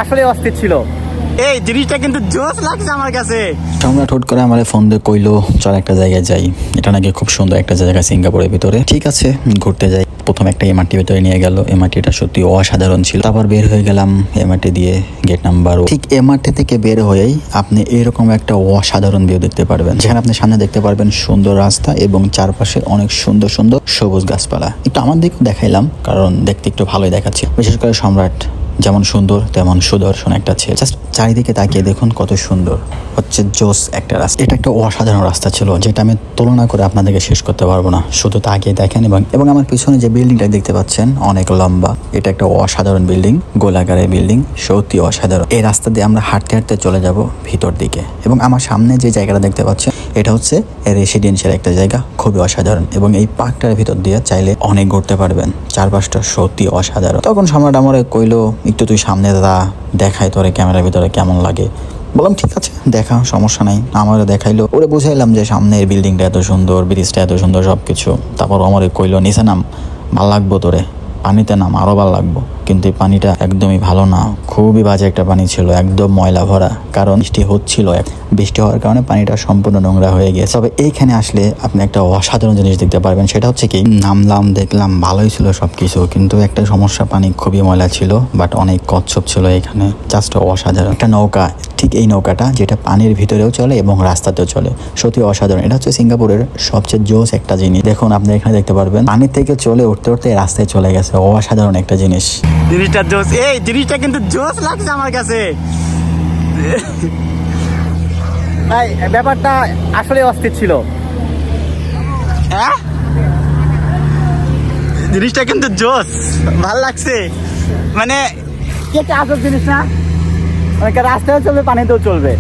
আসলে অস্থির ছিল। এই জিনিসটা কিন্তু জোস লাগছে আমার কাছে। সম্রাট হুট করে আমার ফোন দিয়ে কইলো চল একটা জায়গায় যাই, এটা নাকি খুব সুন্দর একটা জায়গা সিঙ্গাপুরের ভিতরে। ঠিক আছে ঘুরতে যাই। প্রথম একটা এমআরটি ভিতরে নিয়ে গেল। এমআরটিটা সত্যি অসাধারণ ছিল। তারপর বের হয়ে গেলাম এমআরটি দিয়ে গেট নাম্বার। ঠিক এমআরটি থেকে বের হয়েই আপনি এরকম একটা অসাধারণ ভিউ দেখতে পারবেন, যেখানে আপনি সামনে দেখতে পারবেন সুন্দর রাস্তা এবং চারপাশে অনেক সুন্দর সুন্দর সবুজ গাছপালা। একটু আমার দিকেও দেখাইলাম কারণ দেখতে একটু ভালোই দেখাচ্ছে। বিশেষ করে সম্রাট যেমন সুন্দর তেমন সুদর্শন একটা ছেলে। জাস্ট চারিদিকে তাকিয়ে দেখুন কত সুন্দর, হচ্ছে জোস একটা রাস্তা। এটা একটা অসাধারণ রাস্তা ছিল, যেটা আমি তুলনা করে আপনাদেরকে শেষ করতে পারবো না। শুধু তাকিয়ে দেখেন। এবং আমার পিছনে যে বিল্ডিংটা দেখতে পাচ্ছেন অনেক লম্বা, এটা একটা অসাধারণ বিল্ডিং, গোলাকারের বিল্ডিং, সত্যি অসাধারণ। এই রাস্তা দিয়ে আমরা হাঁটতে হাঁটতে চলে যাব ভিতর দিকে। এবং আমার সামনে যে জায়গাটা দেখতে পাচ্ছেন এটা হচ্ছে রেসিডেন্সিয়াল একটা জায়গা, খুবই অসাধারণ। এবং এই পার্কটার ভিতর দিয়ে চাইলে অনেক ঘুরতে পারবেন, চারপাশটা সত্যি অসাধারণ। তখন সম্রাট আমার কইলো একটু তুই সামনে দেখাই তোরে ক্যামেরার ভিতরে কেমন লাগে। বললাম ঠিক আছে দেখা, সমস্যা নাই। আমারও দেখাইলো, ওরে বুঝাইলাম যে সামনের বিল্ডিংটা এত সুন্দর, ব্রিজটা এত সুন্দর, সবকিছু। তারপর আমারে কইলো নিচে নাম, ভাল লাগবো তোরে, পানিতে নাম আরো ভালো লাগবো। কিন্তু এই পানিটা একদমই ভালো না, খুবই বাজে একটা পানি ছিল, একদম ময়লা ভরা। কারণ বৃষ্টি হচ্ছিল, বৃষ্টি হওয়ার কারণে পানিটা সম্পূর্ণ নোংরা হয়ে গেছে। তবে এইখানে আসলে আপনি একটা অসাধারণ জিনিস দেখতে পারবেন, সেটা হচ্ছে কি নামলাম, দেখলাম ভালোই ছিল সবকিছু, কিন্তু একটা সমস্যা, পানি খুবই ময়লা ছিল, বাট অনেক কচ্ছপ ছিল এখানে, জাস্ট অসাধারণ একটা নৌকা। ঠিক এই নৌকাটা যেটা পানির ভিতরেও চলে এবং রাস্তাতেও চলে, সত্যি অসাধারণ। এটা হচ্ছে সিঙ্গাপুরের সবচেয়ে জোস একটা জিনিস। দেখুন আপনি এখানে দেখতে পারবেন পানির থেকে চলে উঠতে উঠতে রাস্তায় চলে গেছে, অসাধারণ একটা জিনিস। জিনিসটা জোস। এই জিনিসটা কিন্তু জোস লাগছে আমার কাছে। ভাই ব্যাপারটা আসলে অস্থির ছিল। জিনিসটা কিন্তু জোস, ভাল লাগছে। মানে একটা আজব জিনিস না, রাস্তায় চলবে, পানিতেও চলবে।